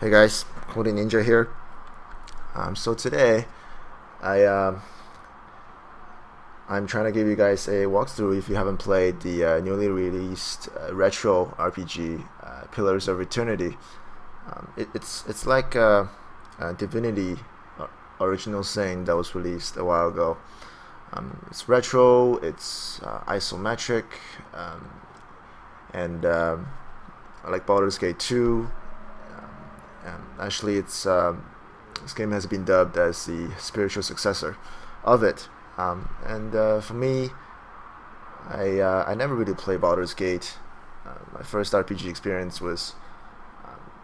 Hey guys, Coding Ninja here. So today, I I'm trying to give you guys a walkthrough if you haven't played the newly released retro RPG Pillars of Eternity. It's like a Divinity original sin that was released a while ago. It's retro, it's isometric, and I like Baldur's Gate 2. Actually, this game has been dubbed as the spiritual successor of it. For me, I never really played Baldur's Gate. My first RPG experience was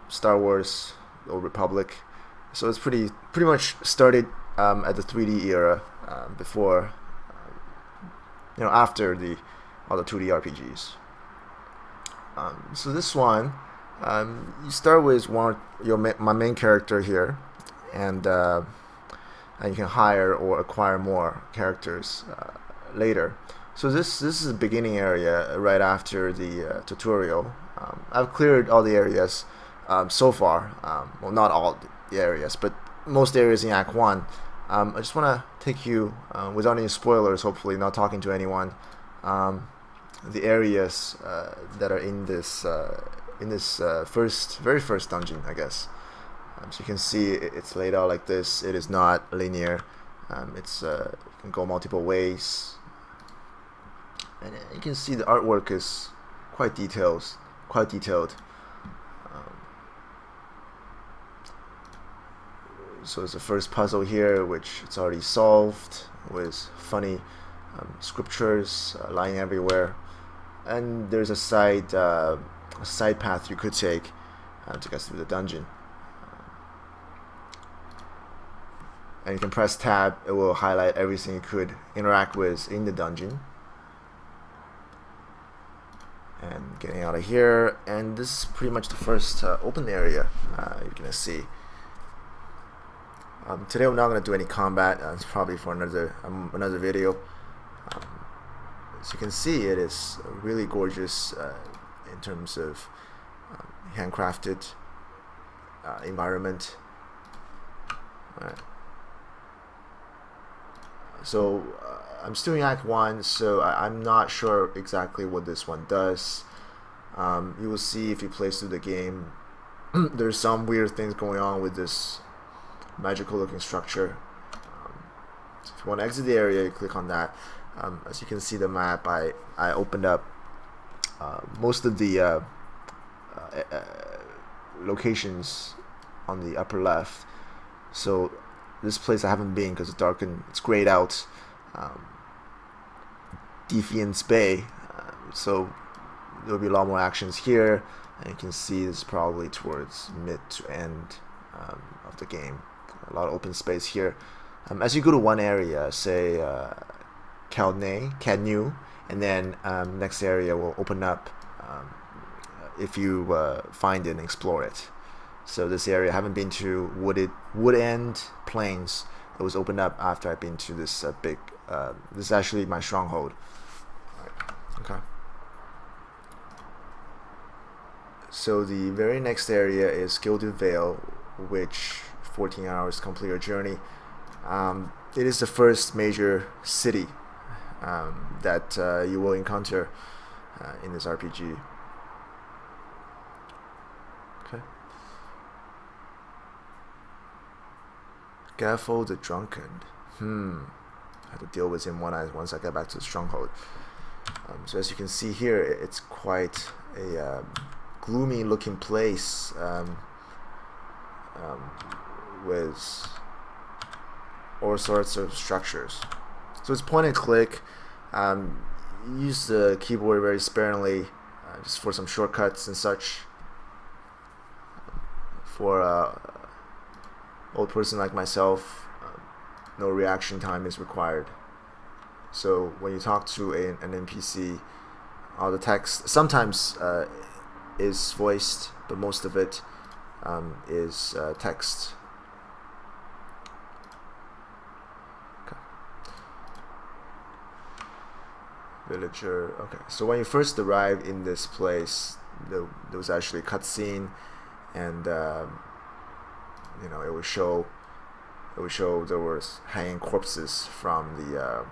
Star Wars: The Old Republic, so it's pretty much started at the 3D era before, after all the 2D RPGs. So this one, you start with my main character here, and you can hire or acquire more characters later. So this is the beginning area right after the tutorial. I've cleared all the areas so far. Well, not all the areas, but most areas in Act 1. I just want to take you, without any spoilers, hopefully not talking to anyone, the areas that are in this very first dungeon, I guess. So you can see it's laid out like this. It is not linear. It can go multiple ways, and you can see the artwork is quite detailed. So it's the first puzzle here, which it's already solved with funny scriptures lying everywhere, and there's a side path you could take to get through the dungeon. And you can press tab, it will highlight everything you could interact with in the dungeon. And getting out of here, and this is pretty much the first open area you're gonna see. Today we're not gonna do any combat. It's probably for another video. As you can see, it is really gorgeous in terms of handcrafted environment. All right. So I'm still in Act 1, so I'm not sure exactly what this one does. You will see if you play through the game. There's some weird things going on with this magical looking structure. So if you want to exit the area, you click on that. As you can see the map, I opened up most of the locations on the upper left. So this place I haven't been because it's darkened, it's grayed out. Defiance Bay, so there'll be a lot more actions here, and you can see this is probably towards mid to end of the game. A lot of open space here. As you go to one area, say Cadnew, and then next area will open up if you find it and explore it. So this area I haven't been to. Wood End Plains. It was opened up after I've been to this big. This is actually my stronghold. Right. Okay. So the very next area is Gilded Vale, which 14 hours complete your journey. It is the first major city that you will encounter in this RPG. Okay. Gaffo the Drunken. I have to deal with him once I get back to the stronghold. So as you can see here, it's quite a gloomy looking place with all sorts of structures. So it's point and click. Use the keyboard very sparingly, just for some shortcuts and such. For old person like myself, no reaction time is required. So when you talk to an NPC, all the text sometimes is voiced, but most of it is text. Okay. Villager. Okay. So when you first arrive in this place, there was actually a cutscene, and you know, it would show there was hanging corpses from the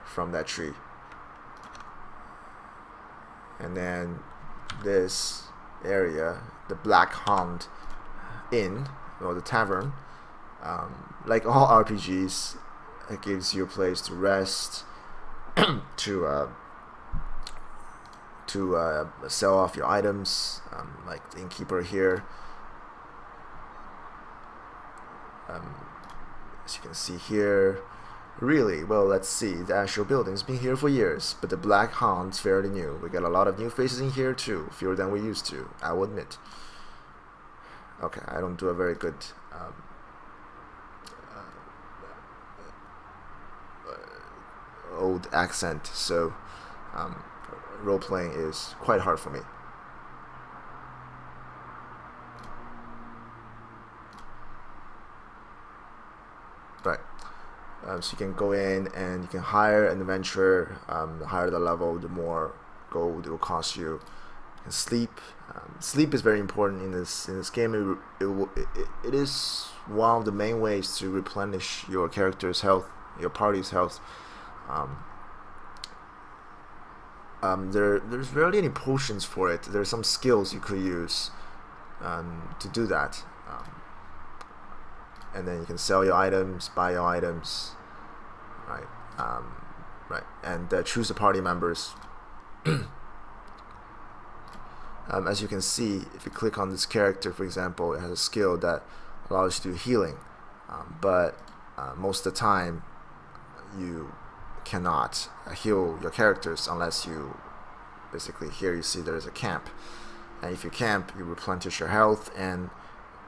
from that tree. And then this area, the Black Hound Inn, or the tavern, like all RPGs, it gives you a place to rest, to sell off your items, like the innkeeper here. As you can see here, really, well, let's see, the actual building's been here for years, but the Black Hound's fairly new. We got a lot of new faces in here too, fewer than we used to, I will admit. Okay, I don't do a very good old accent, so role-playing is quite hard for me. Right. So you can go in and you can hire an adventurer. The higher the level, the more gold it will cost you. You can sleep. Sleep is very important in this game. It is one of the main ways to replenish your character's health, your party's health. There's rarely any potions for it. There's some skills you could use to do that. And then you can sell your items, buy your items, right? Right, and choose the party members. As you can see, if you click on this character, for example, it has a skill that allows you to do healing, but most of the time you cannot heal your characters unless you basically, here you see there's a camp, and if you camp, you replenish your health and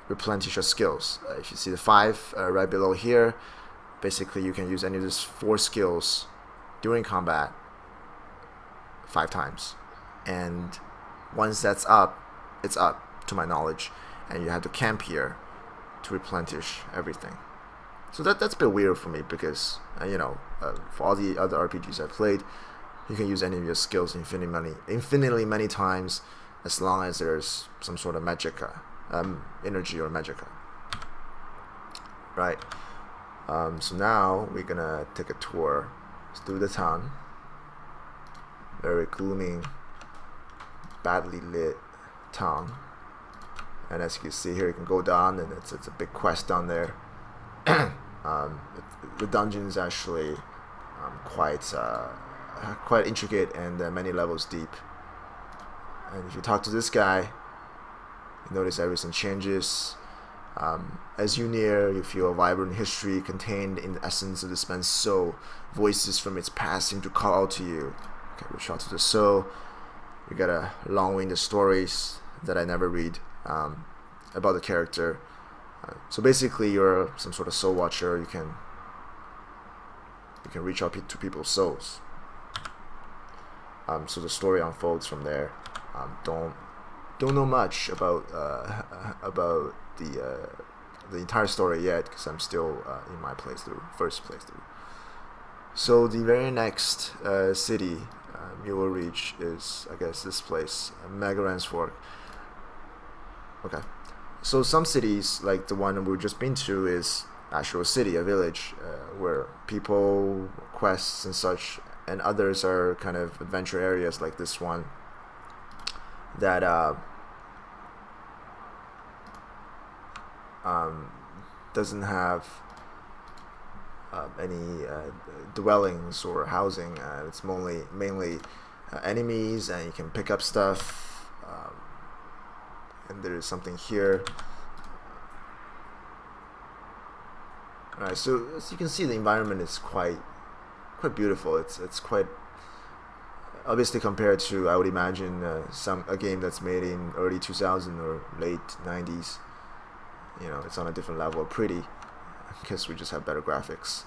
replenish your skills. If you see the 5 right below here, basically you can use any of these 4 skills during combat 5 times, and once that's up, it's up to my knowledge, and you have to camp here to replenish everything. So that's a bit weird for me because you know, for all the other RPGs I played, you can use any of your skills infinitely many times, as long as there's some sort of magicka, energy or magicka. Right. So now we're gonna take a tour through the town. Very gloomy, badly lit town. And as you can see here, you can go down, and it's a big quest down there. The dungeon is actually quite intricate and many levels deep. And if you talk to this guy, you notice everything changes. As you near, you feel a vibrant history contained in the essence of the spent soul. Voices from its past seem to call out to you. Okay, reach out to the soul. You got a long-winded stories that I never read about the character. So basically, you're some sort of soul watcher. You can reach out to people's souls. So the story unfolds from there. Don't know much about the entire story yet, because I'm still in my first playthrough. So the very next city you will reach is, I guess, this place, Megaran's. Okay. So some cities, like the one we've just been to, is actual city, a village, where people, quests and such, and others are kind of adventure areas like this one that doesn't have any dwellings or housing. It's mainly enemies, and you can pick up stuff. And there is something here. Alright, so as you can see, the environment is quite beautiful. It's quite, obviously, compared to, I would imagine, a game that's made in early 2000 or late 90s. You know, it's on a different level of pretty, because we just have better graphics.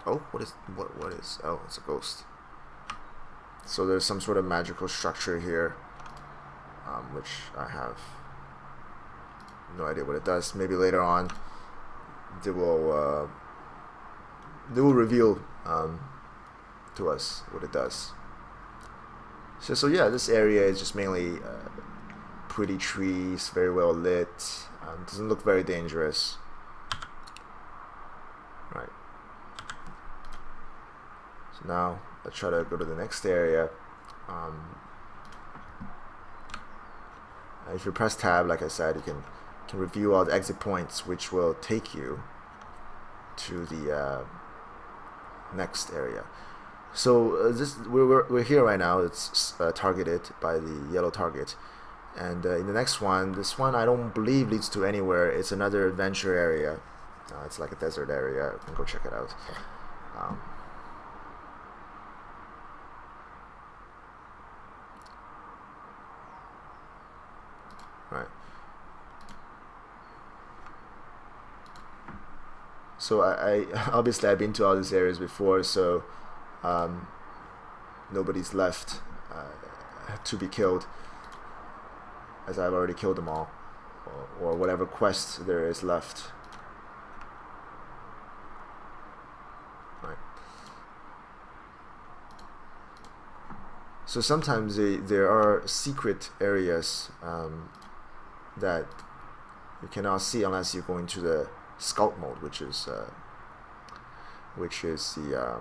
Oh, what is? Oh, it's a ghost. So there's some sort of magical structure here, which I have no idea what it does. Maybe later on they will reveal to us what it does. So yeah, this area is just mainly pretty trees, very well lit. Doesn't look very dangerous. Right. So now let's try to go to the next area. If you press tab, like I said, you can review all the exit points, which will take you to the next area. So we're here right now. It's targeted by the yellow target, and in the next one, this one I don't believe leads to anywhere. It's another adventure area. It's like a desert area. You can go check it out. Right. So I obviously I've been to all these areas before, so nobody's left to be killed, as I've already killed them all, or whatever quest there is left. Right. So sometimes there are secret areas that you cannot see unless you go into the scout mode, which is the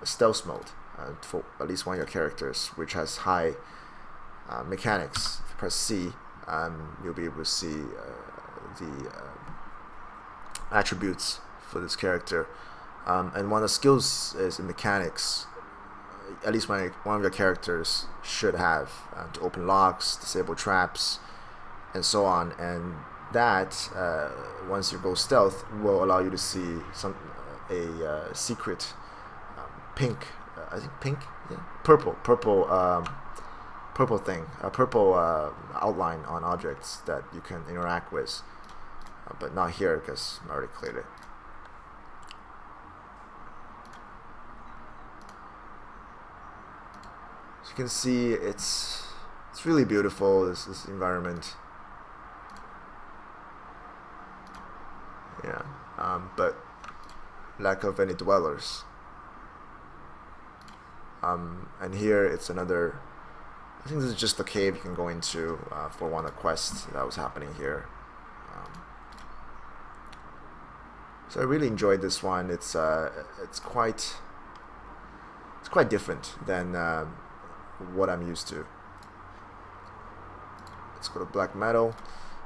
stealth mode for at least one of your characters, which has high mechanics. If you press C, you'll be able to see the attributes for this character, and one of the skills is in mechanics. At least one of your characters should have to open locks, disable traps, and so on. And that once you go stealth will allow you to see a secret pink, I think pink, yeah, purple thing, a purple outline on objects that you can interact with, but not here because I already cleared it. So you can see it's really beautiful, this environment. Yeah, but lack of any dwellers. And here it's another, I think this is just the cave you can go into for one of the quests that was happening here. So I really enjoyed this one. It's quite different than what I'm used to. Let's go to black metal.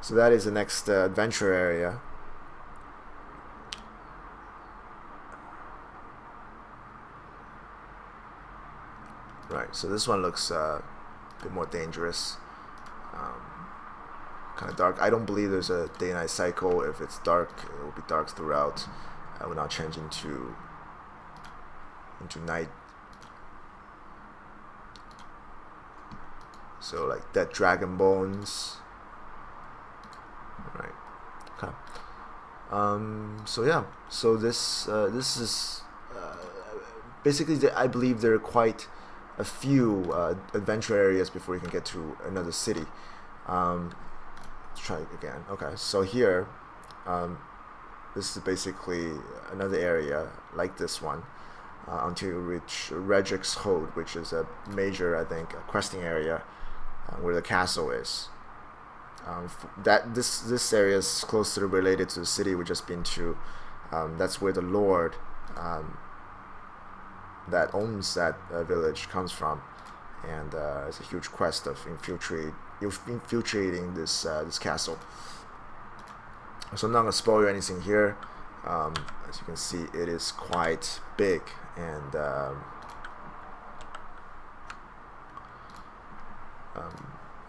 So that is the next adventure area. Right, so this one looks a bit more dangerous, kind of dark. I don't believe there's a day-night cycle. If it's dark, it will be dark throughout. I will not change into night. So like dead dragon bones. Right. Okay. So yeah. So this is basically I believe there are quite a few adventure areas before you can get to another city. Let's try it again. Okay, so here, this is basically another area like this one until you reach Regic's Hold, which is a major, I think, questing area where the castle is. This area is closely related to the city we just been to. That's where the Lord that owns that village comes from, and it's a huge quest of infiltrating this castle. So I'm not gonna spoil you anything here. As you can see, it is quite big, and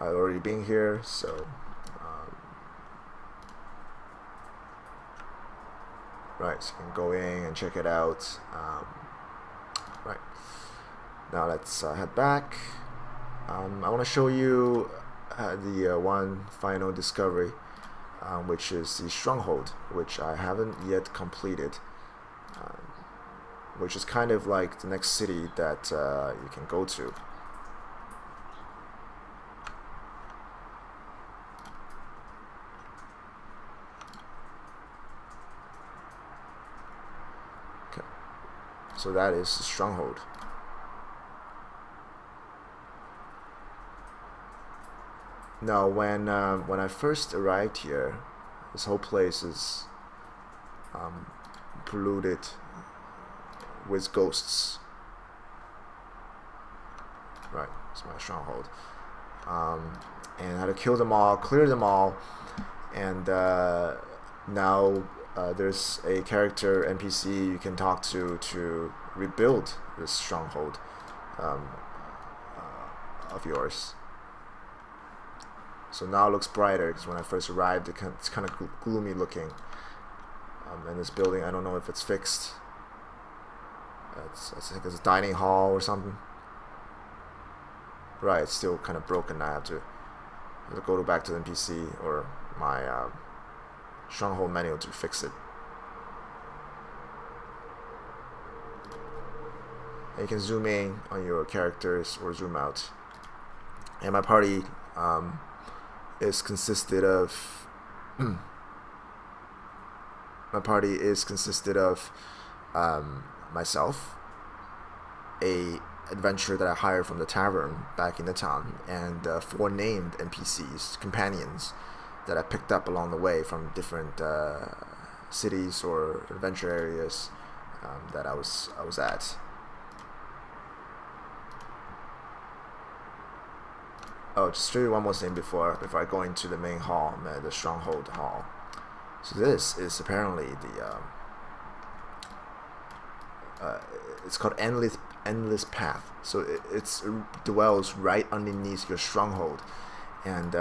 I've already been here, so right, so you can go in and check it out. Right, now let's head back. I want to show you the one final discovery, which is the stronghold, which I haven't yet completed, which is kind of like the next city that you can go to. Okay, so that is the stronghold. Now, when I first arrived here, this whole place is polluted with ghosts. Right, it's my stronghold. And I had to kill them all, clear them all, and now there's a character NPC you can talk to rebuild this stronghold of yours. So now it looks brighter, because when I first arrived it's kind of gloomy looking. And this building, I don't know if it's fixed. I think it's a dining hall or something. Right, it's still kind of broken. I have to go back to the NPC or my stronghold menu to fix it. And you can zoom in on your characters or zoom out. And my party is consisted of myself, a adventurer that I hired from the tavern back in the town, and 4 named NPCs, companions, that I picked up along the way from different cities or adventure areas that I was at. Oh, just show you one more thing before I go into the main hall, the stronghold hall. So this is apparently the it's called endless path. So it dwells right underneath your stronghold, and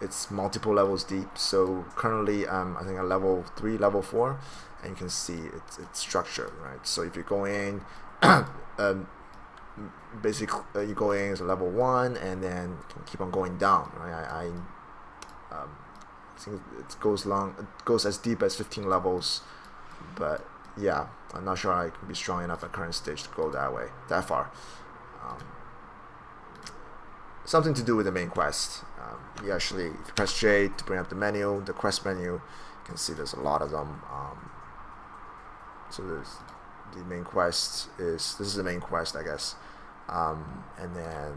it's multiple levels deep. So currently I think at level 3, level 4, and you can see it's structured, right? So if you're going basically you go in as a level 1 and then can keep on going down, right? I think it goes as deep as 15 levels, but yeah, I'm not sure I can be strong enough at current stage to go that far. Something to do with the main quest. You actually, if you press J to bring up the menu, the quest menu, you can see there's a lot of them. So there's the main quest this is the main quest, I guess. And then,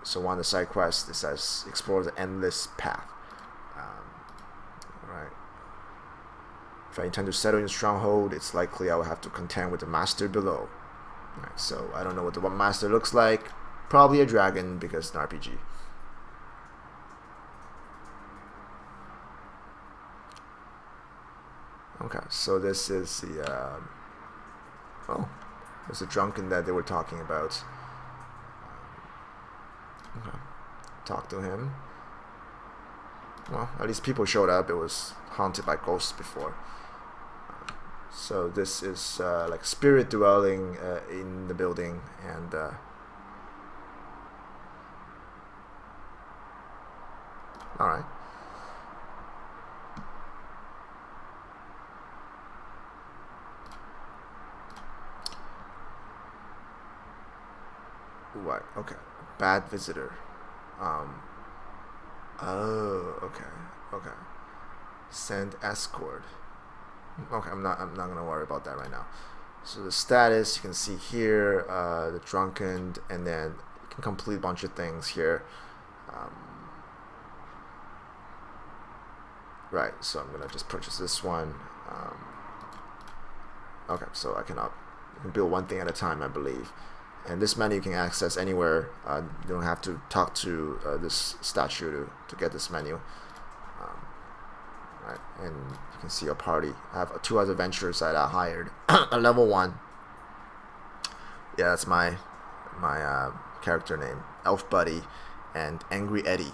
so one of the side quests, it says explore the endless path. Right. If I intend to settle in stronghold, it's likely I will have to contend with the master below. Right, so I don't know what the master looks like. Probably a dragon, because it's an RPG. Okay, so this is the there's a drunken that they were talking about. Okay, talk to him. Well, at least people showed up. It was haunted by ghosts before. So this is like spirit dwelling in the building, and all right. What? Okay. Bad visitor. Oh, okay. Send escort. Okay, I'm not gonna worry about that right now. So the status you can see here, the drunken, and then you can complete a bunch of things here. Right. So I'm gonna just purchase this one. Okay, so I can build one thing at a time, I believe. And this menu you can access anywhere. You don't have to talk to this statue to get this menu. Right, and you can see your party. I have 2 other adventurers that I hired. A level 1. Yeah, that's my character name, Elf Buddy and Angry Eddie.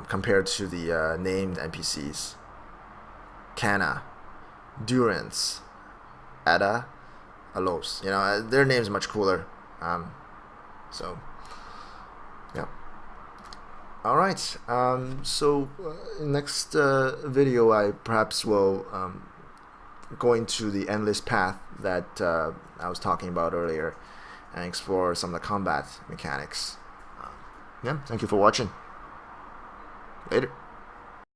Compared to the named NPCs, Kana, Durance, Ada, Alos. You know, their names are much cooler. So yeah. All right. So next video, I perhaps will go into the endless path that I was talking about earlier, and explore some of the combat mechanics. Yeah. Thank you for watching. Later.